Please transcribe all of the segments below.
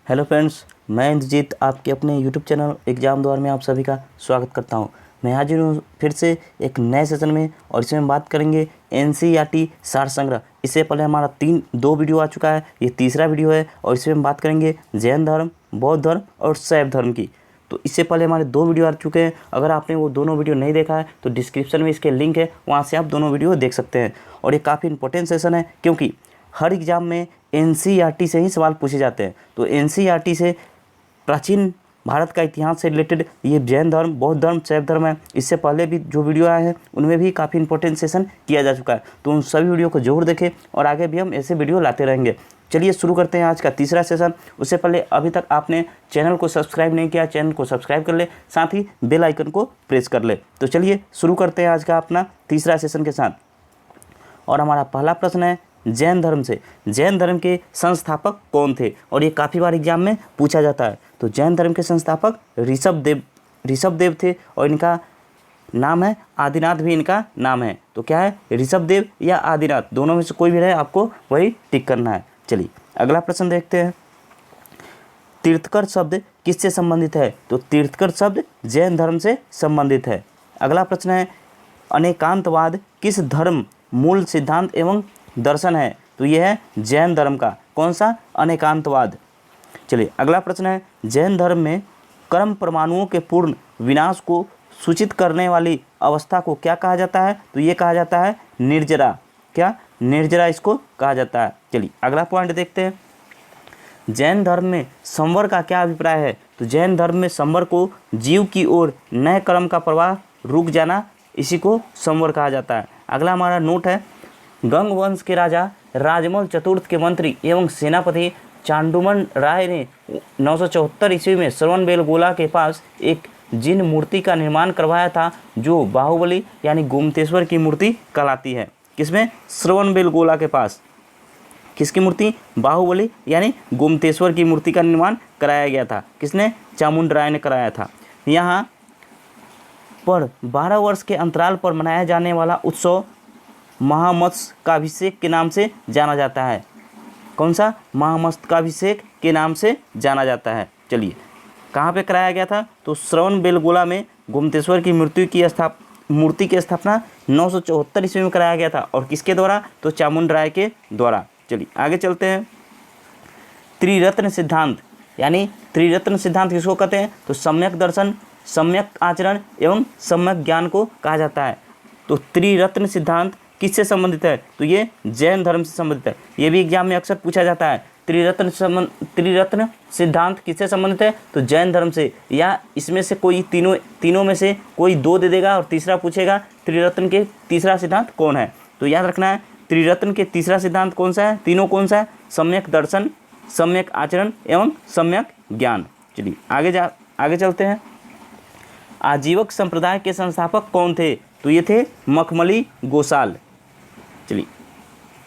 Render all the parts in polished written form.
Hello friends, मैं इंद्रजीत आपके अपने यूट्यूब चैनल एग्ज़ाम द्वार में आप सभी का स्वागत करता हूं। मैं हाजिर हूं फिर से एक नए सेशन में और इसमें हम बात करेंगे एनसीईआरटी सार संग्रह। इससे पहले हमारा दो वीडियो आ चुका है, ये तीसरा वीडियो है और इसमें हम बात करेंगे जैन धर्म, बौद्ध धर्म और शैव धर्म की। तो इससे पहले हमारे दो वीडियो आ चुके हैं। अगर आपने वो दोनों वीडियो नहीं देखा है तो डिस्क्रिप्शन में इसके लिंक है, वहाँ से आप दोनों वीडियो देख सकते हैं। और ये काफ़ी इंपॉर्टेंट सेशन है क्योंकि हर एग्ज़ाम में एनसीईआरटी से ही सवाल पूछे जाते हैं। तो एनसीईआरटी से प्राचीन भारत का इतिहास से रिलेटेड ये जैन धर्म, बौद्ध धर्म, शैव धर्म है। इससे पहले भी जो वीडियो आए हैं उनमें भी काफ़ी इंपॉर्टेंट सेशन किया जा चुका है। तो उन सभी वीडियो को जरूर देखें और आगे भी हम ऐसे वीडियो लाते रहेंगे। चलिए शुरू करते हैं आज का तीसरा सेशन। उससे पहले अभी तक आपने चैनल को सब्सक्राइब नहीं किया, चैनल को सब्सक्राइब कर ले, साथ ही बेल आइकन को प्रेस कर ले। तो चलिए शुरू करते हैं आज का अपना तीसरा सेशन के साथ। और हमारा पहला प्रश्न है जैन धर्म से। जैन धर्म के संस्थापक कौन थे? और ये काफ़ी बार एग्जाम में पूछा जाता है। तो जैन धर्म के संस्थापक ऋषभदेव थे और इनका नाम है आदिनाथ भी इनका नाम है। तो क्या है, ऋषभदेव या आदिनाथ, दोनों में से कोई भी रहे, आपको वही टिक करना है। चलिए अगला प्रश्न देखते हैं। तीर्थकर शब्द किससे संबंधित है? तो तीर्थकर शब्द जैन धर्म से संबंधित है। अगला प्रश्न है अनेकांतवाद किस धर्म मूल सिद्धांत एवं दर्शन है? तो यह है जैन धर्म का। कौन सा? अनेकांतवाद। चलिए अगला प्रश्न है जैन धर्म में कर्म परमाणुओं के पूर्ण विनाश को सूचित करने वाली अवस्था को क्या कहा जाता है? तो ये कहा जाता है निर्जरा। क्या? निर्जरा इसको कहा जाता है। चलिए अगला पॉइंट देखते हैं। जैन धर्म में संवर का क्या अभिप्राय है? तो जैन धर्म में संवर को जीव की ओर नए कर्म का प्रवाह रुक जाना, इसी को संवर कहा जाता है। अगला हमारा नोट है गंग वंश के राजा राजमल चतुर्थ के मंत्री एवं सेनापति चांडुमन राय ने 974 ईस्वी में श्रवणबेलगोला के पास एक जिन मूर्ति का निर्माण करवाया था जो बाहुबली यानी गोमतेश्वर की मूर्ति कहलाती है। किसमें? श्रवणबेलगोला के पास। किसकी मूर्ति? बाहुबली यानी गोमतेश्वर की मूर्ति का निर्माण कराया गया था। किसने? चामुंड राय ने कराया था। यहाँ पर 12 वर्ष के अंतराल पर मनाया जाने वाला उत्सव महामस्तकाभिषेक के नाम से जाना जाता है। कौन सा? महामस्तकाभिषेक के नाम से जाना जाता है। चलिए कहाँ पे कराया गया था? तो श्रवणबेलगोला में गोमतेश्वर की मूर्ति की स्थापना 974 ईस्वी में कराया गया था। और किसके द्वारा? तो चामुंड राय के द्वारा। चलिए आगे चलते हैं। त्रिरत्न सिद्धांत, यानी त्रिरत्न सिद्धांत किसको कहते हैं? तो सम्यक दर्शन, सम्यक आचरण एवं सम्यक ज्ञान को कहा जाता है। तो त्रिरत्न सिद्धांत किससे संबंधित है? तो ये जैन धर्म से संबंधित है। ये भी एग्जाम में अक्सर पूछा जाता है। त्रिरत्न सिद्धांत किससे संबंधित है? तो जैन धर्म से। या इसमें से कोई तीनों में से कोई दो दे देगा और तीसरा पूछेगा त्रिरत्न के तीसरा सिद्धांत कौन है। तो याद रखना है त्रिरत्न के तीसरा सिद्धांत कौन सा है? तीनों कौन सा है? सम्यक दर्शन, सम्यक आचरण एवं सम्यक ज्ञान। चलिए आगे चलते हैं। आजीवक संप्रदाय के संस्थापक कौन थे? तो ये थे मखमली गोसाल। चलिए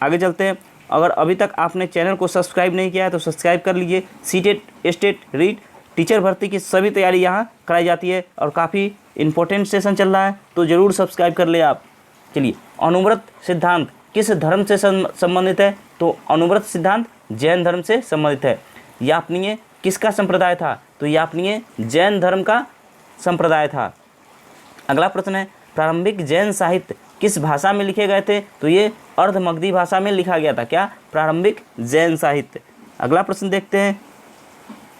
आगे चलते हैं। अगर अभी तक आपने चैनल को सब्सक्राइब नहीं किया है तो सब्सक्राइब कर लीजिए। सीटेट, स्टेट, रीट, टीचर भर्ती की सभी तैयारी यहाँ कराई जाती है और काफ़ी इंपॉर्टेंट सेशन चल रहा है, तो ज़रूर सब्सक्राइब कर ले आप। चलिए अनुव्रत सिद्धांत किस धर्म से संबंधित है? तो अनुव्रत सिद्धांत जैन धर्म से संबंधित है। यापनीय किसका संप्रदाय था? तो यापनीय जैन धर्म का संप्रदाय था। अगला प्रश्न है प्रारंभिक जैन साहित्य किस भाषा में लिखे गए थे? तो ये अर्धमगधी भाषा में लिखा गया था। क्या? प्रारंभिक जैन साहित्य। अगला प्रश्न देखते हैं।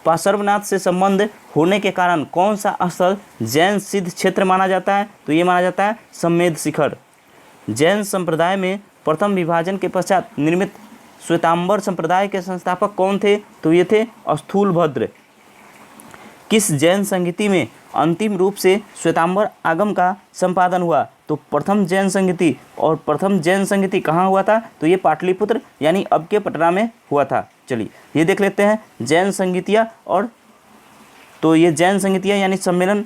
पार्श्वनाथ से संबंध होने के कारण कौन सा स्थल जैन सिद्ध क्षेत्र माना जाता है? तो ये माना जाता है सम्मेद शिखर। जैन संप्रदाय में प्रथम विभाजन के पश्चात निर्मित श्वेतांबर संप्रदाय के संस्थापक कौन थे? तो ये थे स्थूलभद्र। किस जैन संहिता में अंतिम रूप से श्वेतांबर आगम का संपादन हुआ? तो प्रथम जैन संहिता। और प्रथम जैन संहिता कहाँ हुआ था? तो ये पाटलिपुत्र यानी अब के पटना में हुआ था। चलिए ये देख लेते हैं जैन संहिता। और तो ये जैन संहिता यानी सम्मेलन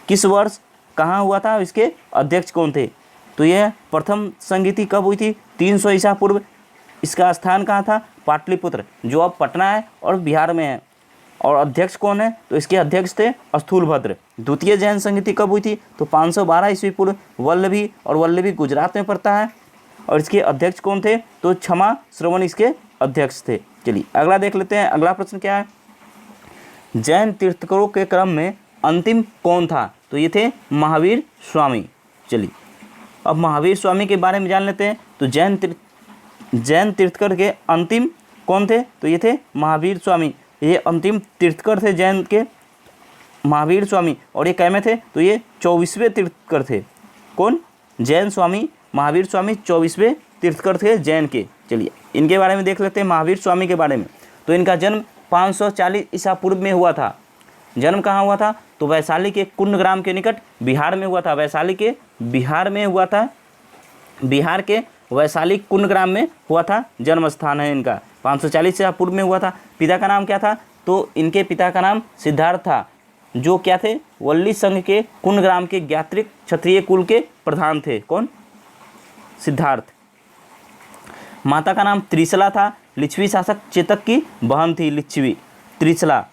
किस वर्ष कहाँ हुआ था? इसके अध्यक्ष कौन थे? तो ये प्रथम संहिता कब हुई थी? 300 ईसा पूर्व। इसका स्थान कहाँ था? पाटलिपुत्र, जो अब पटना है और बिहार में है। और अध्यक्ष कौन है? तो इसके अध्यक्ष थे स्थूलभद्र। द्वितीय जैन संहिता कब हुई थी? तो 512 ईस्वी पूर्व वल्लभी, और वल्लभी गुजरात में पड़ता है। और इसके अध्यक्ष कौन थे? तो क्षमा श्रवण इसके अध्यक्ष थे। चलिए अगला देख लेते हैं। अगला प्रश्न क्या है? जैन तीर्थंकरों के क्रम में अंतिम कौन था? तो ये थे महावीर स्वामी। चलिए अब महावीर स्वामी के बारे में जान लेते हैं। तो जैन तीर्थंकर के अंतिम कौन थे? तो ये थे महावीर स्वामी। ये अंतिम तीर्थंकर थे जैन के, महावीर स्वामी। और ये कै में थे? तो ये 24वें तीर्थंकर थे। कौन? जैन स्वामी महावीर स्वामी 24वें तीर्थंकर थे जैन के। चलिए इनके बारे में देख लेते हैं, महावीर स्वामी के बारे में। तो इनका जन्म 540 ईसा पूर्व में हुआ था। जन्म कहाँ हुआ था? तो वैशाली के कुंडग्राम के निकट बिहार में हुआ था। वैशाली के बिहार में हुआ था, बिहार के वैशाली कुंडग्राम में हुआ था, जन्म स्थान है इनका। 540 ईसा पूर्व में हुआ था। पिता का नाम क्या था? तो इनके पिता का नाम सिद्धार्थ था, जो क्या थे? वल्ली संघ के कुंडग्राम के ज्ञात्रिक क्षत्रिय कुल के प्रधान थे। कौन? सिद्धार्थ। माता का नाम त्रिशला था, लिच्छवी शासक चेतक की बहन थी लिच्छवी त्रिशला।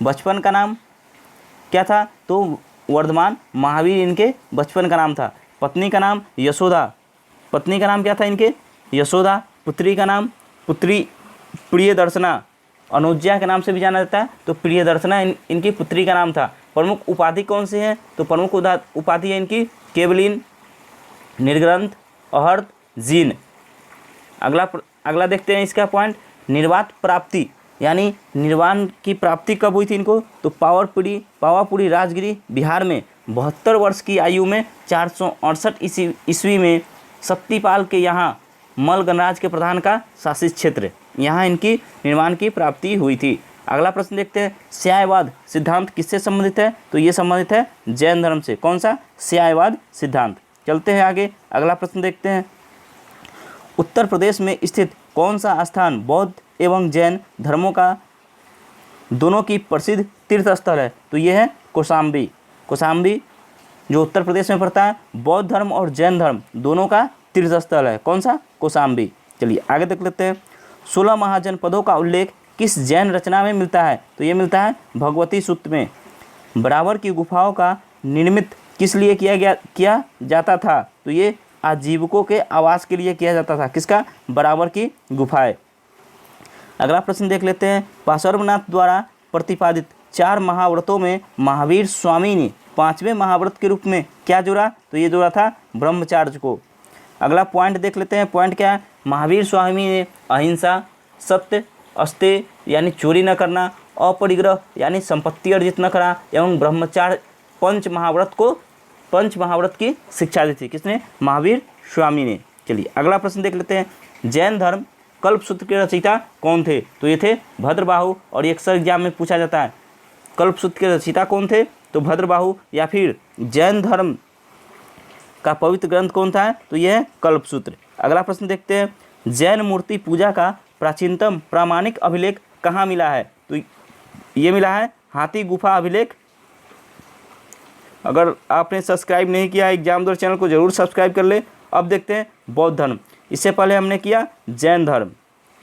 बचपन का नाम क्या था? तो वर्धमान महावीर इनके बचपन का नाम था। पत्नी का नाम यशोदा। पत्नी का नाम क्या था इनके? यशोदा। पुत्री का नाम पुत्री प्रियदर्शना, अनुज्ञा के नाम से भी जाना जाता है। तो प्रियदर्शना इनकी पुत्री का नाम था। प्रमुख उपाधि कौन सी है? तो प्रमुख उपाधि है इनकी केवलीन, निर्ग्रंथ, अहर्त, जीन। अगला देखते हैं इसका पॉइंट, निर्वात प्राप्ति, यानी निर्वाण की प्राप्ति कब हुई थी इनको? तो पावापुरी राजगिरी बिहार में 72 वर्ष की आयु में 468 ईस्वी में शक्तिपाल के यहाँ मल गणराज के प्रधान का शासित क्षेत्र, यहाँ इनकी निर्वाण की प्राप्ति हुई थी। अगला प्रश्न देखते हैं, स्यायवाद सिद्धांत किससे संबंधित है? तो ये संबंधित है जैन धर्म से। कौन सा? स्यायवाद सिद्धांत। चलते हैं आगे, अगला प्रश्न देखते हैं, उत्तर प्रदेश में स्थित कौन सा स्थान बौद्ध एवं जैन धर्मों का दोनों की प्रसिद्ध तीर्थ स्थल है? तो ये है कौशाम्बी। कौशाम्बी जो उत्तर प्रदेश में पड़ता है, बौद्ध धर्म और जैन धर्म दोनों का तीर्थ स्थल है। कौन सा? कौशाम्बी। चलिए आगे देख लेते हैं, 16 महाजनपदों का उल्लेख किस जैन रचना में मिलता है? तो ये मिलता है भगवती सूत्र में। बराबर की गुफाओं का निर्मित किस लिए किया जाता था? तो ये आजीविकों के आवास के लिए किया जाता था। किसका? बराबर की गुफाएं। अगला प्रश्न देख लेते हैं, पार्श्वनाथ द्वारा प्रतिपादित 4 महाव्रतों में महावीर स्वामी ने 5वें महाव्रत के रूप में क्या जोड़ा? तो ये जोड़ा था ब्रह्मचार्य को। अगला पॉइंट देख लेते हैं, पॉइंट क्या है? महावीर स्वामी ने अहिंसा, सत्य, अस्तेय यानी चोरी न करना, अपरिग्रह यानी संपत्ति अर्जित न करा एवं ब्रह्मचार्य पंच महाव्रत की शिक्षा दी थी। किसने? महावीर स्वामी ने। चलिए अगला प्रश्न देख लेते हैं, जैन धर्म कल्पसूत्र के रचयिता कौन थे? तो ये थे भद्रबाहु। और ये अक्सर एग्जाम में पूछा जाता है, कल्पसूत्र के रचयिता कौन थे? तो भद्रबाहु। या फिर जैन धर्म का पवित्र ग्रंथ कौन था? तो यह है कल्पसूत्र। अगला प्रश्न देखते हैं, जैन मूर्ति पूजा का प्राचीनतम प्रामाणिक अभिलेख कहाँ मिला है? तो ये मिला है हाथी गुफा अभिलेख। अगर आपने सब्सक्राइब नहीं किया एग्जाम दौर चैनल को जरूर सब्सक्राइब कर ले। अब देखते हैं बौद्ध धर्म। इससे पहले हमने किया जैन धर्म,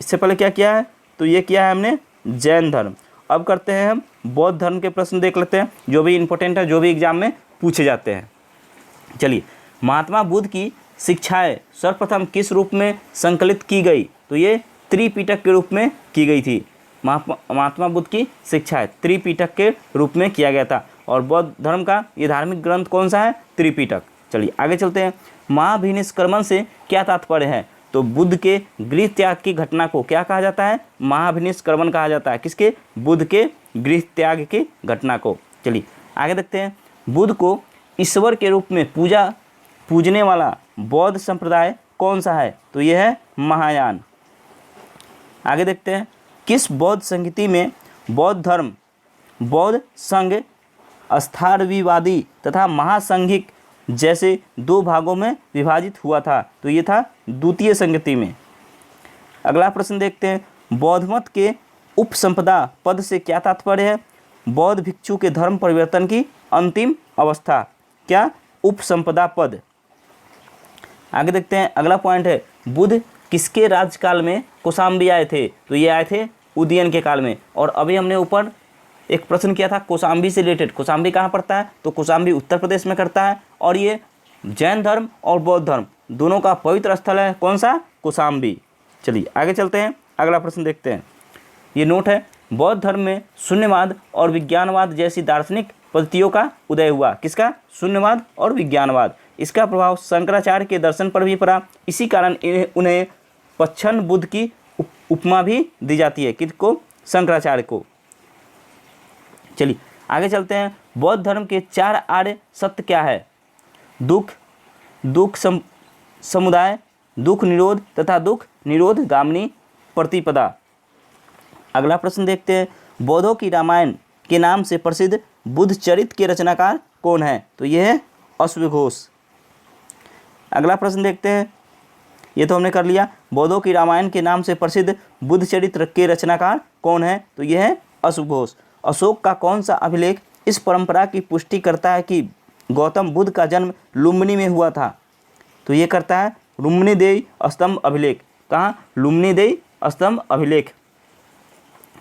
इससे पहले क्या किया है? तो ये किया है हमने जैन धर्म। अब करते हैं हम बौद्ध धर्म के प्रश्न देख लेते हैं, जो भी इंपॉर्टेंट है, जो भी एग्जाम में पूछे जाते हैं। चलिए, महात्मा बुद्ध की शिक्षाएं सर्वप्रथम किस रूप में संकलित की गई? तो ये त्रिपिटक के रूप में की गई थी। महात्मा बुद्ध की शिक्षाएं त्रिपिटक के रूप में किया गया था। और बौद्ध धर्म का ये धार्मिक ग्रंथ कौन सा है? त्रिपिटक। चलिए आगे चलते हैं, महाभिनिष्क्रमण से क्या तात्पर्य है? तो बुद्ध के गृह त्याग की घटना को क्या कहा जाता है? महाभिनिष्क्रमण कहा जाता है। किसके? बुद्ध के गृह त्याग की घटना को। चलिए आगे देखते हैं, बुद्ध को ईश्वर के रूप में पूजने वाला बौद्ध संप्रदाय कौन सा है? तो यह है महायान। आगे देखते हैं, किस बौद्ध संगीति में बौद्ध धर्म बौद्ध संघ अस्थारवीवादी तथा महासंघिक जैसे 2 भागों में विभाजित हुआ था? तो ये था द्वितीय संगति में। अगला प्रश्न देखते हैं, बौद्ध मत के उपसंपदा पद से क्या तात्पर्य है? बौद्ध भिक्षु के धर्म परिवर्तन की अंतिम अवस्था। क्या? उपसंपदा पद। आगे देखते हैं, अगला पॉइंट है, बुद्ध किसके राज्यकाल में कौशाम्बी आए थे? तो ये आए थे उदयन के काल में। और अभी हमने ऊपर एक प्रश्न किया था कौशाम्बी से रिलेटेड। कौशाम्बी कहाँ पड़ता है? तो कौशाम्बी उत्तर प्रदेश में करता है। और ये जैन धर्म और बौद्ध धर्म दोनों का पवित्र स्थल है। कौन सा? कौशाम्बी। चलिए आगे चलते हैं, अगला प्रश्न देखते हैं। ये नोट है, बौद्ध धर्म में शून्यवाद और विज्ञानवाद जैसी दार्शनिक पद्धतियों का उदय हुआ। किसका? शून्यवाद और विज्ञानवाद। इसका प्रभाव शंकराचार्य के दर्शन पर भी पड़ा। इसी कारण उन्हें पच्छन बुद्ध की उपमा भी दी जाती है। किसको? शंकराचार्य को। चलिए आगे चलते हैं। बौद्ध धर्म के 4 आर्य सत्य क्या है? दुख समुदाय, दुख निरोध तथा दुख निरोध गामिनी प्रतिपदा। अगला प्रश्न देखते हैं। बौद्धों की रामायण के नाम से प्रसिद्ध बुद्ध चरित के रचनाकार कौन है? तो यह है अश्वघोष। अगला प्रश्न देखते हैं। ये तो हमने कर लिया। बौद्धों की रामायण के नाम से प्रसिद्ध बुद्ध चरित्र के रचनाकार कौन है? तो यह है अश्वघोष। अशोक का कौन सा अभिलेख इस परंपरा की पुष्टि करता है कि गौतम बुद्ध का जन्म लुम्बिनी में हुआ था? तो ये करता है लुम्बिनीदेई स्तंभ अभिलेख। कहाँ? लुम्बिनीदेई स्तंभ अभिलेख।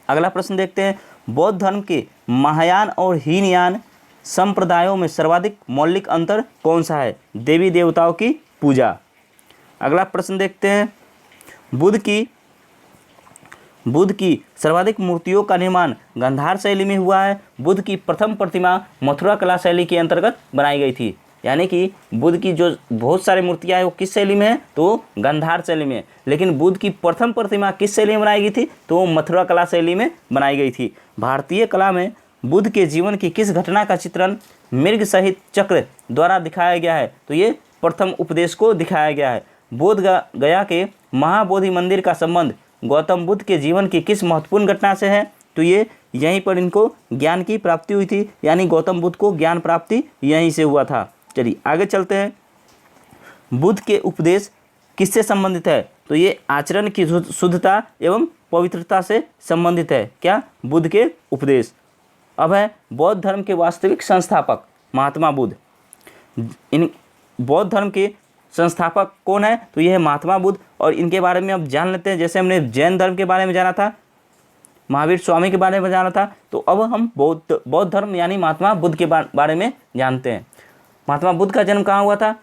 अगला प्रश्न देखते हैं। बौद्ध धर्म के महायान और हीनयान संप्रदायों में सर्वाधिक मौलिक अंतर कौन सा है? देवी देवताओं की पूजा। अगला प्रश्न देखते हैं। बुद्ध की सर्वाधिक मूर्तियों का निर्माण गांधार शैली में हुआ है। बुद्ध की प्रथम प्रतिमा मथुरा कला शैली के अंतर्गत बनाई गई थी। यानी कि बुद्ध की जो बहुत सारी मूर्तियाँ हैं वो किस शैली में है? तो गांधार शैली में। लेकिन बुद्ध की प्रथम प्रतिमा किस शैली में बनाई गई थी? तो मथुरा कला शैली में बनाई गई थी। भारतीय कला में बुद्ध के जीवन की किस घटना का चित्रण मृग सहित चक्र द्वारा दिखाया गया है? तो ये प्रथम उपदेश को दिखाया गया है। बोध गया के महाबोधि मंदिर का संबंध गौतम बुद्ध के जीवन की किस महत्वपूर्ण घटना से है? तो ये यहीं पर इनको ज्ञान की प्राप्ति हुई थी। यानी गौतम बुद्ध को ज्ञान प्राप्ति यहीं से हुआ था। चलिए आगे चलते हैं। बुद्ध के उपदेश किससे संबंधित है? तो ये आचरण की शुद्धता एवं पवित्रता से संबंधित है। क्या? बुद्ध के उपदेश। अब है बौद्ध धर्म के वास्तविक संस्थापक महात्मा बुद्ध। इन बौद्ध धर्म के संस्थापक कौन है? तो यह है महात्मा बुद्ध। और इनके बारे में अब जान लेते हैं। जैसे हमने जैन धर्म के बारे में जाना था, महावीर स्वामी के बारे में जाना था, तो अब हम बौद्ध धर्म यानी महात्मा बुद्ध के बारे में जानते हैं। महात्मा बुद्ध का जन्म कहाँ हुआ था?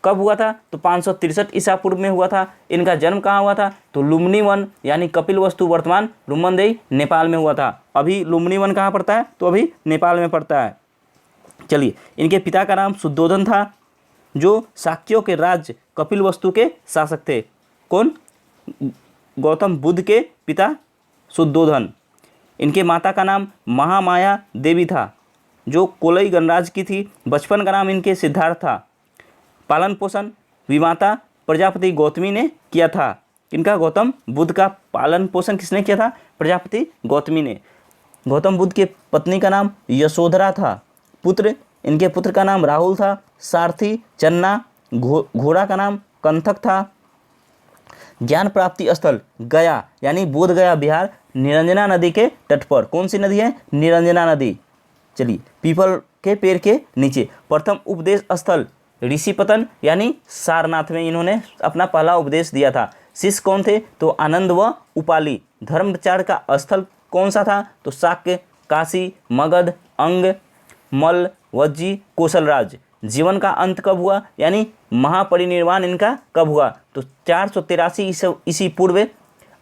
कब हुआ था? तो 563 ईसा पूर्व में हुआ था। इनका जन्म कहाँ हुआ था? तो लुम्बिनी वन यानी कपिलवस्तु वर्तमान लुम्बिनी नेपाल में हुआ था। अभी लुम्बिनी वन कहाँ पड़ता है? तो अभी नेपाल में पड़ता है। चलिए, इनके पिता का नाम शुद्धोधन था, जो शाक्यों के राज्य कपिलवस्तु के शासक थे। कौन? गौतम बुद्ध के पिता शुद्धोधन। इनके माता का नाम महामाया देवी था, जो कोलई गणराज की थी। बचपन का नाम इनके सिद्धार्थ था। पालन पोषण विमाता प्रजापति गौतमी ने किया था। इनका गौतम बुद्ध का पालन पोषण किसने किया था? प्रजापति गौतमी ने। गौतम बुद्ध के पत्नी का नाम यशोधरा था। इनके पुत्र का नाम राहुल था। सारथी चन्ना, घोड़ा का नाम कंथक था। ज्ञान प्राप्ति स्थल गया यानी बोध गया बिहार, निरंजना नदी के तट पर। कौन सी नदी है? निरंजना नदी। चलिए, पीपल के पेड़ के नीचे। प्रथम उपदेश स्थल ऋषिपतन यानी सारनाथ में इन्होंने अपना पहला उपदेश दिया था। शिष्य कौन थे? तो आनंद व उपाली। धर्म प्रचार का स्थल कौन सा था? तो शाक्य, काशी, मगध, अंग, मल, वज्जी, कौशल राज। जीवन का अंत कब हुआ? यानी महापरिनिर्वाण इनका कब हुआ? तो 483 ईसा पूर्व।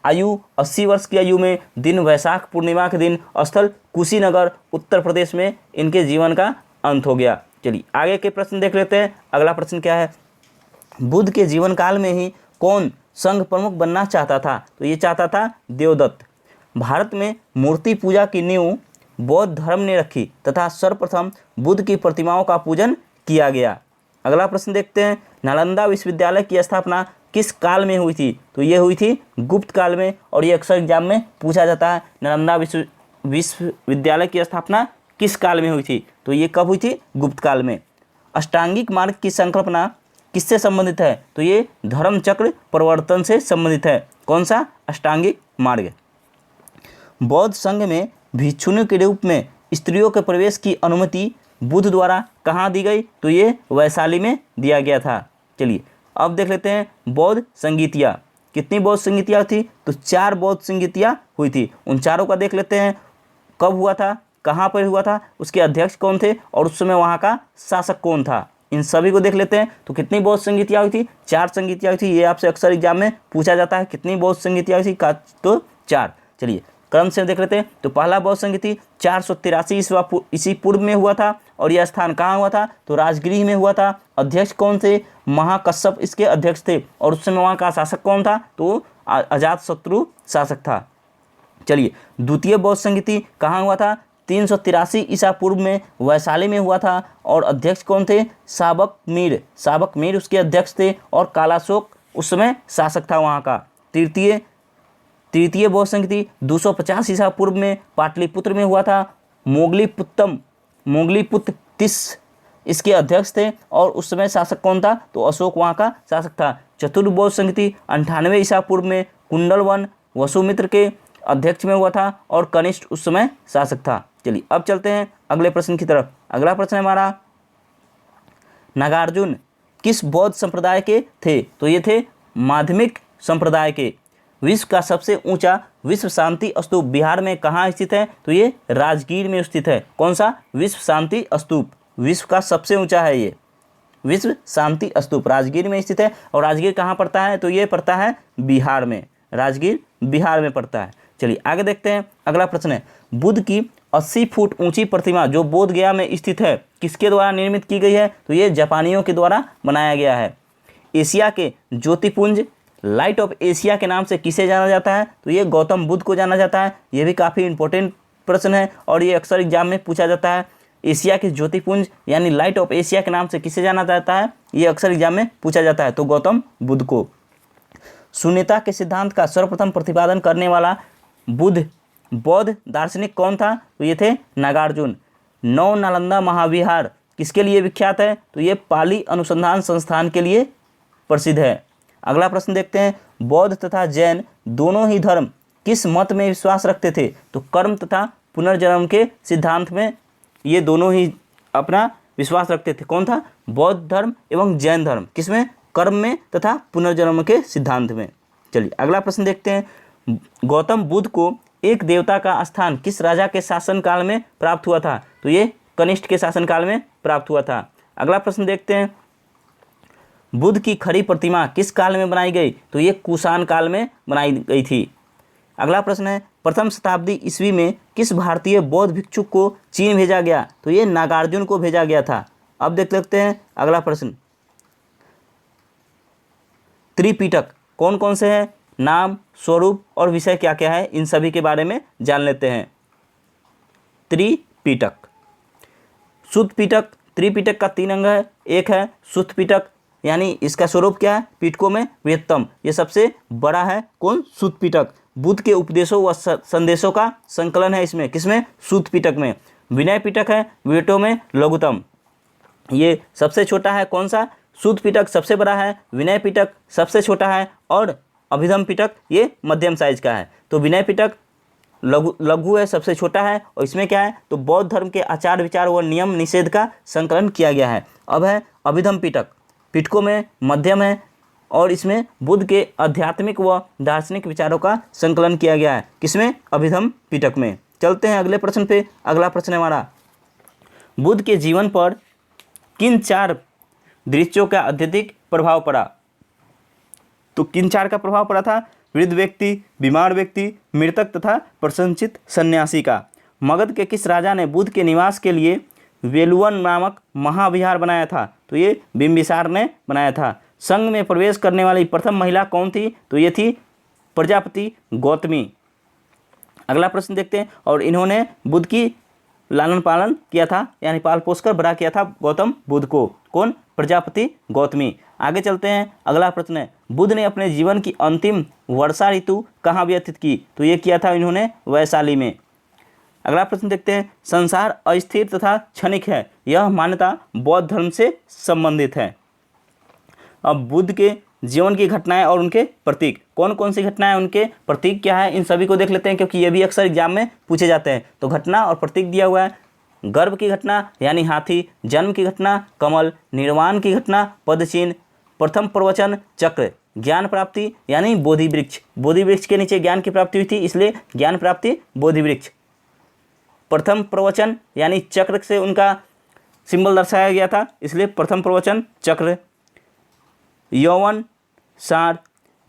आयु 80 वर्ष की आयु में। दिन वैशाख पूर्णिमा के दिन। स्थल कुशीनगर उत्तर प्रदेश में इनके जीवन का अंत हो गया। चलिए आगे के प्रश्न देख लेते हैं। अगला प्रश्न क्या है? बुद्ध के जीवन काल में ही कौन संघ प्रमुख बनना चाहता था? तो ये चाहता था देवदत्त। भारत में मूर्ति पूजा की नींव बौद्ध धर्म ने रखी तथा सर्वप्रथम बुद्ध की प्रतिमाओं का पूजन किया गया। अगला प्रश्न देखते हैं। नालंदा विश्वविद्यालय की स्थापना किस काल में हुई थी? तो ये हुई थी गुप्त काल में। और ये अक्सर एग्जाम में पूछा जाता है, नालंदा विश्वविद्यालय की स्थापना किस काल में हुई थी? तो ये कब हुई थी? गुप्त काल में। अष्टांगिक मार्ग की संकल्पना किससे संबंधित है? तो ये धर्म चक्र प्रवर्तन से संबंधित है। कौन सा? अष्टांगिक मार्ग। बौद्ध संघ में भिक्षुणी के रूप में स्त्रियों के प्रवेश की अनुमति बुद्ध द्वारा कहाँ दी गई? तो ये वैशाली में दिया गया था। चलिए अब देख लेते हैं बौद्ध संगीतियाँ। कितनी बौद्ध संगीतियाँ थी? तो 4 बौद्ध संगीतियाँ हुई थी। उन चारों का देख लेते हैं। कब हुआ था, कहाँ पर हुआ था, उसके अध्यक्ष कौन थे और उस समय वहाँ का शासक कौन था, इन सभी को देख लेते हैं। तो कितनी बौद्ध संगीतियाँ हुई थी? 4 संगीतियाँ हुई थी। ये आपसे अक्सर एग्जाम में पूछा जाता है, कितनी बौद्ध संगीतियाँ हुई थी? तो 4। चलिए क्रम से देख लेते हैं। तो पहला बौद्ध संगीति 483 ईस्वी पूर्व में हुआ था और यह स्थान कहाँ हुआ था? तो राजगृह में हुआ था। अध्यक्ष कौन थे? महाकश्यप इसके अध्यक्ष थे और उस समय वहाँ का शासक कौन था? तो अजातशत्रु शासक था। चलिए, द्वितीय बौद्ध संगीति कहाँ हुआ था? 383 ईसा पूर्व में वैशाली में हुआ था और अध्यक्ष कौन थे? साबक मीर उसके अध्यक्ष थे और कालाशोक उस समय शासक था वहाँ का। तृतीय बौद्ध संगीति 250 ईसा पूर्व में पाटलिपुत्र में हुआ था। मोगलीपुत्र तिस इसके अध्यक्ष थे और उस समय शासक कौन था? तो अशोक वहाँ का शासक था। चतुर्थ बौद्ध संगीति 98 ईसा पूर्व में कुंडलवन वसुमित्र के अध्यक्ष में हुआ था और कनिष्ठ उस समय शासक था। चलिए, अब चलते हैं अगले प्रश्न की तरफ। अगला प्रश्न है हमारा, नागार्जुन किस बौद्ध संप्रदाय के थे? तो ये थे माध्यमिक संप्रदाय के। विश्व का सबसे ऊंचा विश्व शांति स्तूप बिहार में कहाँ स्थित है? तो ये राजगीर में स्थित है। कौन सा? विश्व शांति स्तूप, विश्व का सबसे ऊंचा है ये विश्व शांति स्तूप, राजगीर में स्थित है। और राजगीर कहाँ पड़ता है? तो ये पड़ता है बिहार में, राजगीर बिहार में पड़ता है। चलिए आगे देखते हैं। अगला प्रश्न है, बुद्ध की 80 फुट ऊंची प्रतिमा जो बोध गया में स्थित है किसके द्वारा निर्मित की गई है? तो ये जापानियों के द्वारा बनाया गया है। एशिया के ज्योतिपुंज लाइट ऑफ एशिया के नाम से किसे जाना जाता है? तो ये गौतम बुद्ध को जाना जाता है। ये भी काफ़ी इंपॉर्टेंट प्रश्न है और ये अक्सर एग्जाम में पूछा जाता है। एशिया के ज्योतिपुंज यानी लाइट ऑफ एशिया के नाम से किसे जाना जाता है? ये अक्सर एग्जाम में पूछा जाता है, तो गौतम बुद्ध को। शून्यता के सिद्धांत का सर्वप्रथम प्रतिपादन करने वाला बौद्ध दार्शनिक कौन था? तो ये थे नागार्जुन। नौ नालंदा महाविहार किसके लिए विख्यात है? तो ये पाली अनुसंधान संस्थान के लिए प्रसिद्ध है। अगला प्रश्न देखते हैं, बौद्ध तथा जैन दोनों ही धर्म किस मत में विश्वास रखते थे? तो कर्म तथा पुनर्जन्म के सिद्धांत में ये दोनों ही अपना विश्वास रखते थे। कौन था? बौद्ध धर्म एवं जैन धर्म। किसमें? कर्म में तथा पुनर्जन्म के सिद्धांत में। चलिए अगला प्रश्न देखते हैं, गौतम बुद्ध को एक देवता का स्थान किस राजा के शासनकाल में प्राप्त हुआ था? तो ये कनिष्ठ के शासनकाल में प्राप्त हुआ था। अगला प्रश्न देखते हैं, बुद्ध की खड़ी प्रतिमा किस काल में बनाई गई? तो ये कुषाण काल में बनाई गई थी। अगला प्रश्न है, प्रथम शताब्दी ईस्वी में किस भारतीय बौद्ध भिक्षुक को चीन भेजा गया? तो ये नागार्जुन को भेजा गया था। अब देख लेते हैं अगला प्रश्न, त्रिपिटक कौन कौन से हैं? नाम, स्वरूप और विषय क्या क्या है, इन सभी के बारे में जान लेते हैं। त्रिपिटक, शुद्ध पिटक, त्रिपिटक का 3 अंग है। एक है शुद्ध पिटक, यानी इसका स्वरूप क्या है? पिटकों में बृहत्तम, ये सबसे बड़ा है। कौन? शुद्ध पिटक। बुद्ध के उपदेशों व संदेशों का संकलन है इसमें। किसमें? शुद्ध पिटक में। विनय पिटक है, विवेटों में लघुतम, ये सबसे छोटा है। कौन सा? शुद्ध पिटक सबसे बड़ा है, विनय पिटक सबसे छोटा है और अभिधम पिटक ये मध्यम साइज का है। तो विनय पिटक लघु है, सबसे छोटा है और इसमें क्या है? तो बौद्ध धर्म के आचार विचार व नियम निषेध का संकलन किया गया है। अब है अभिधम पिटक, पिटकों में मध्यम है और इसमें बुद्ध के आध्यात्मिक व दार्शनिक विचारों का संकलन किया गया है। किसमें? अभिधम पिटक में। चलते हैं अगले प्रश्न पे। अगला प्रश्न है हमारा, बुद्ध के जीवन पर किन 4 दृश्यों का अत्यधिक प्रभाव पड़ा? तो किन 4 का प्रभाव पड़ा था? वृद्ध व्यक्ति, बीमार व्यक्ति, मृतक तथा प्रशंसित सन्यासी का। मगध के किस राजा ने बुद्ध के निवास के लिए वेलुवन नामक महाविहार बनाया था? तो ये बिंबिसार ने बनाया था। संघ में प्रवेश करने वाली प्रथम महिला कौन थी? तो ये थी प्रजापति गौतमी। अगला प्रश्न देखते हैं, और इन्होंने बुद्ध की लालन पालन किया था, यानी पाल पोस कर बड़ा किया था गौतम बुद्ध को। कौन? प्रजापति गौतमी। आगे चलते हैं। अगला प्रश्न है, बुद्ध ने अपने जीवन की अंतिम वर्षा ऋतु कहाँ व्यतीत की? तो ये किया था इन्होंने वैशाली में। अगला प्रश्न देखते हैं, संसार अस्थिर तथा क्षणिक है, यह मान्यता बौद्ध धर्म से संबंधित है। अब बुद्ध के जीवन की घटनाएं और उनके प्रतीक, कौन कौन सी घटनाएं, उनके प्रतीक क्या है, इन सभी को देख लेते हैं, क्योंकि ये भी अक्सर एग्जाम में पूछे जाते हैं। तो घटना और प्रतीक दिया हुआ है। गर्भ की घटना यानी हाथी, जन्म की घटना कमल, निर्वाण की घटना पदचिन्ह, प्रथम प्रवचन चक्र, ज्ञान प्राप्ति यानी बोधि वृक्ष, बोधि वृक्ष के नीचे ज्ञान की प्राप्ति हुई थी इसलिए ज्ञान प्राप्ति बोधि वृक्ष, प्रथम प्रवचन यानी चक्र से उनका सिंबल दर्शाया गया था इसलिए प्रथम प्रवचन चक्र, यौवन, सार,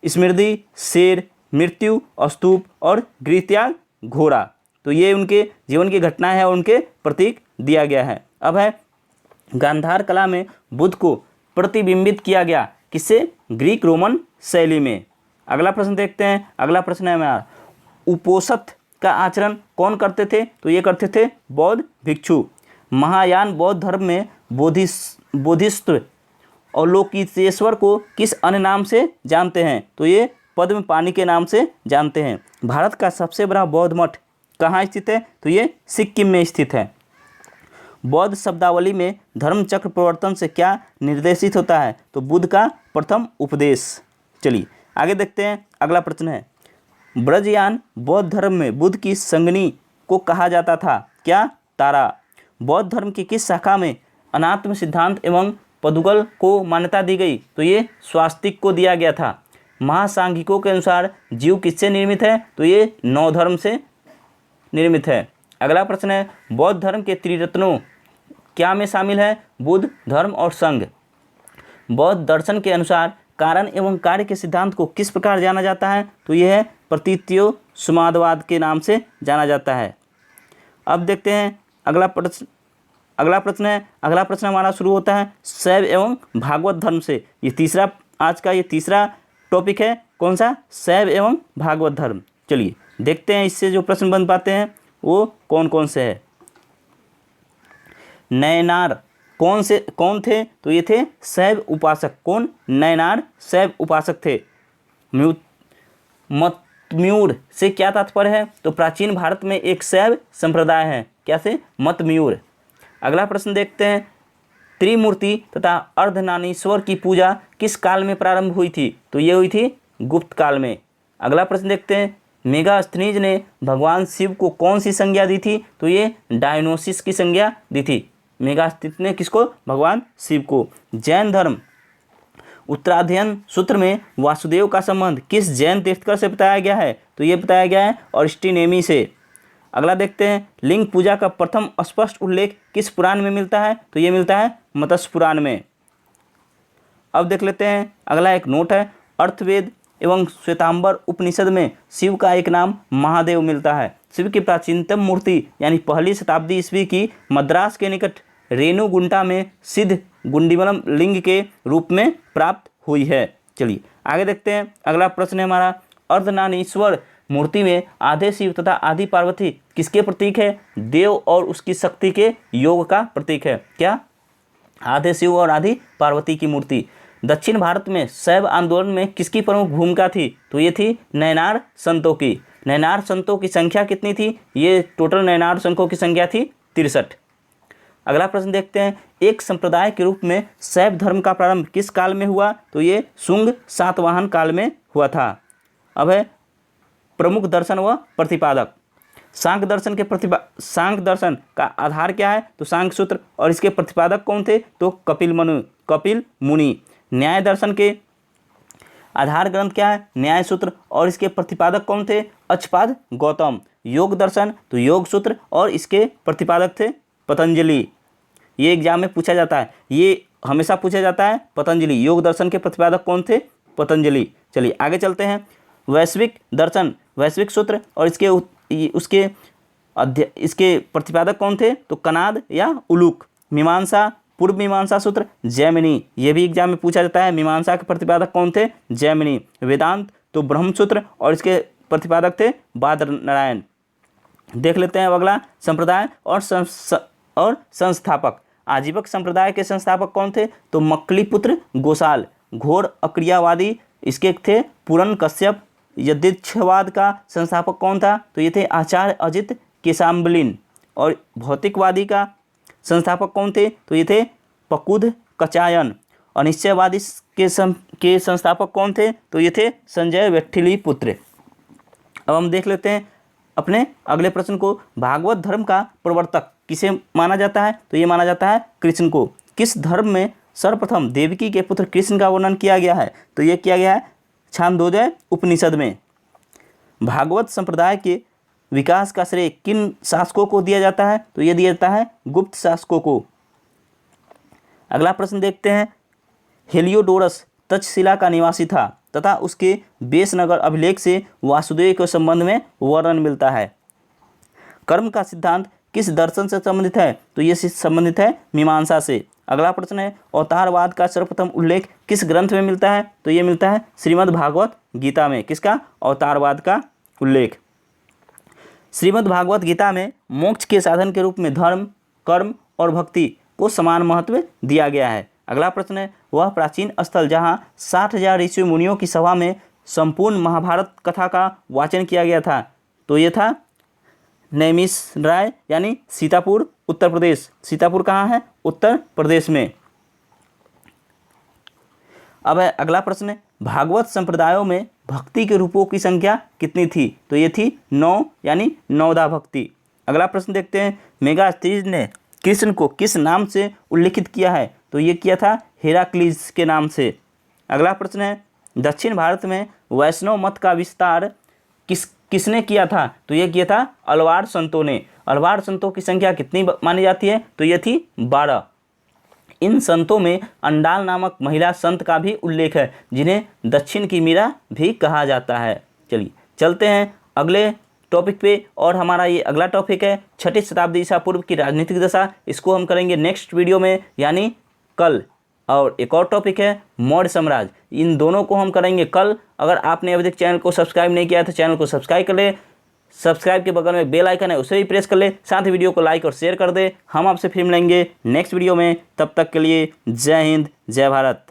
स्मृति, शेर, मृत्यु, स्तूप और गृहत्याग घोड़ा। तो ये उनके जीवन की घटनाएं हैं और उनके प्रतीक दिया गया है। अब है गांधार कला में बुद्ध को प्रतिबिंबित किया गया किससे? ग्रीक रोमन शैली में। अगला प्रश्न देखते हैं। अगला प्रश्न है हमारा, उपोषित का आचरण कौन करते थे? तो ये करते थे बौद्ध भिक्षु। महायान बौद्ध धर्म में बोधिसत्व और लोकितेश्वर को किस अन्य नाम से जानते हैं? तो ये पद्म पानी के नाम से जानते हैं। भारत का सबसे बड़ा बौद्ध मठ कहाँ स्थित है? तो ये सिक्किम में स्थित है। बौद्ध शब्दावली में धर्म चक्र प्रवर्तन से क्या निर्देशित होता है? तो बुद्ध का प्रथम उपदेश। चलिए आगे देखते हैं। अगला प्रश्न है, ब्रजयान बौद्ध धर्म में बुद्ध की संगनी को कहा जाता था क्या? तारा। बौद्ध धर्म की किस शाखा में अनात्म सिद्धांत एवं पदुगल को मान्यता दी गई? तो ये स्वास्तिक को दिया गया था। महासांघिकों के अनुसार जीव किससे निर्मित है? तो ये नौ धर्म से निर्मित है। अगला प्रश्न है, बौद्ध धर्म के त्रिरत्नों क्या में शामिल है? बुद्ध, धर्म और संघ। बौद्ध दर्शन के अनुसार कारण एवं कार्य के सिद्धांत को किस प्रकार जाना जाता है? तो यह है प्रतीत्यो समादवाद के नाम से जाना जाता है। अब देखते हैं अगला प्रश्न है। अगला प्रश्न हमारा शुरू होता है शैव एवं भागवत धर्म से। ये तीसरा, आज का ये तीसरा टॉपिक है। कौन सा? शैव एवं भागवत धर्म। चलिए देखते हैं इससे जो प्रश्न बन पाते हैं वो कौन कौन से है। नयनार कौन थे? तो ये थे शैव उपासक। कौन? नयनार शैव उपासक थे। मतम्यूर से क्या तात्पर्य है? तो प्राचीन भारत में एक शैव संप्रदाय है। क्या से? मतम्यूर। अगला प्रश्न देखते हैं, त्रिमूर्ति तथा अर्धनारीश्वर की पूजा किस काल में प्रारंभ हुई थी? तो ये हुई थी गुप्त काल में। अगला प्रश्न देखते हैं, मेगास्थनीज ने भगवान शिव को कौन सी संज्ञा दी थी? तो ये डायनोसिस की संज्ञा दी थी। मेगास्थनीज ने किसको? भगवान शिव को। जैन धर्म उत्तराध्ययन सूत्र में वासुदेव का संबंध किस जैन तीर्थकर से बताया गया है? तो ये बताया गया है अरिस्टिनेमी से। अगला देखते हैं, लिंग पूजा का प्रथम स्पष्ट उल्लेख किस पुराण में मिलता है? तो ये मिलता है मत्स्य पुराण में। अब देख लेते हैं अगला एक नोट है, अर्थवेद एवं श्वेतांबर उपनिषद में शिव का एक नाम महादेव मिलता है। शिव की प्राचीनतम मूर्ति यानी पहली शताब्दी ईस्वी की मद्रास के निकट रेणुगुंटा में सिद्ध गुंडीवलम लिंग के रूप में प्राप्त हुई है। चलिए आगे देखते हैं। अगला प्रश्न है हमारा, अर्धनारीश्वर मूर्ति में आधे शिव तथा आधी पार्वती किसके प्रतीक है? देव और उसकी शक्ति के योग का प्रतीक है। क्या? आधे शिव और आधी पार्वती की मूर्ति। दक्षिण भारत में शैव आंदोलन में किसकी प्रमुख भूमिका थी? तो ये थी नयनार संतों की। नयनार संतों की संख्या कितनी थी? ये टोटल नयनार संतों की संख्या थी 63। अगला प्रश्न देखते हैं, एक संप्रदाय के रूप में शैव धर्म का प्रारंभ किस काल में हुआ? तो ये शुंग सातवाहन काल में हुआ था। अब है प्रमुख दर्शन व प्रतिपादक। सांख्य दर्शन का आधार क्या है? तो सांख्य सूत्र। और इसके प्रतिपादक कौन थे? तो कपिल मुनि। न्याय दर्शन के आधार ग्रंथ क्या है? न्याय सूत्र। और इसके प्रतिपादक कौन थे? अक्षपाद गौतम। योग दर्शन, तो योग सूत्र। और इसके प्रतिपादक थे पतंजलि। ये एग्जाम में पूछा जाता है, ये हमेशा पूछा जाता है पतंजलि। योग दर्शन के प्रतिपादक कौन थे? पतंजलि। चलिए आगे चलते हैं। वैश्विक दर्शन, वैश्विक सूत्र। और इसके प्रतिपादक कौन थे? तो कनाद या उलूक। मीमांसा, पूर्व मीमांसा सूत्र जैमिनी। ये भी एग्जाम में पूछा जाता है। मीमांसा के प्रतिपादक कौन थे? जैमिनी। वेदांत तो ब्रह्म सूत्र। और इसके प्रतिपादक थे बादरायण। देख लेते हैं अगला संप्रदाय और संस्थापक। आजीवक संप्रदाय के संस्थापक कौन थे? तो मक्लीपुत्र गोसाल। घोर अक्रियावादी इसके थे पूरन कश्यप। यदिच्छवाद का संस्थापक कौन था? तो ये थे आचार्य अजित केशाम्बलिन। और भौतिकवादी का संस्थापक कौन थे? तो ये थे पकुध कचायन। और निश्चयवादी के संस्थापक कौन थे? तो ये थे संजय वेट्ठिली पुत्र। अब हम देख लेते हैं अपने अगले प्रश्न को। भागवत धर्म का प्रवर्तक किसे माना जाता है? तो ये माना जाता है कृष्ण को। किस धर्म में सर्वप्रथम देवकी के पुत्र कृष्ण का वर्णन किया गया है? तो ये किया गया है छांदोग्य उपनिषद में। भागवत संप्रदाय के विकास का श्रेय किन शासकों को दिया जाता है? तो ये दिया जाता है गुप्त शासकों को। अगला प्रश्न देखते हैं, हेलियोडोरस तक्षशिला का निवासी था तथा उसके बेसनगर अभिलेख से वासुदेव के संबंध में वर्णन मिलता है। कर्म का सिद्धांत किस दर्शन से संबंधित है? तो ये संबंधित है मीमांसा से। अगला प्रश्न है अवतारवाद का सर्वप्रथम उल्लेख किस ग्रंथ में मिलता है? तो ये मिलता है श्रीमद् भागवत गीता में। किसका? अवतारवाद का उल्लेख। श्रीमद् भागवत गीता में मोक्ष के साधन के रूप में धर्म, कर्म और भक्ति को समान महत्व दिया गया है। अगला प्रश्न है वह प्राचीन स्थल जहाँ 60,000 ऋषि मुनियों की सभा में संपूर्ण महाभारत कथा का वाचन किया गया था? तो ये था नैमिषारण्य यानी सीतापुर, उत्तर प्रदेश। सीतापुर कहाँ है? उत्तर प्रदेश में। अब है अगला प्रश्न, भागवत संप्रदायों में भक्ति के रूपों की संख्या कितनी थी? तो ये थी 9 यानी नवदा भक्ति। अगला प्रश्न देखते हैं मेगास्थनीज ने कृष्ण को किस नाम से उल्लेखित किया है? तो ये किया था हेराक्लीस के नाम से। अगला प्रश्न है दक्षिण भारत में वैष्णव मत का विस्तार किसने किया था? तो ये किया था अलवार संतों ने। अलवार संतों की संख्या कितनी मानी जाती है? तो ये थी 12। इन संतों में अंडाल नामक महिला संत का भी उल्लेख है जिन्हें दक्षिण की मीरा भी कहा जाता है। चलिए चलते हैं अगले टॉपिक पे, और हमारा ये अगला टॉपिक है 6ठी शताब्दी ईसा पूर्व की राजनीतिक दशा। इसको हम करेंगे नेक्स्ट वीडियो में यानी कल। और एक और टॉपिक है मौर्य साम्राज्य, इन दोनों को हम करेंगे कल। अगर आपने अभी तक चैनल को सब्सक्राइब नहीं किया तो चैनल को सब्सक्राइब कर ले। सब्सक्राइब के बगल में बेल आइकन है उसे भी प्रेस कर ले। साथ ही वीडियो को लाइक और शेयर कर दे। हम आपसे फिर मिलेंगे नेक्स्ट वीडियो में। तब तक के लिए जय हिंद, जय भारत।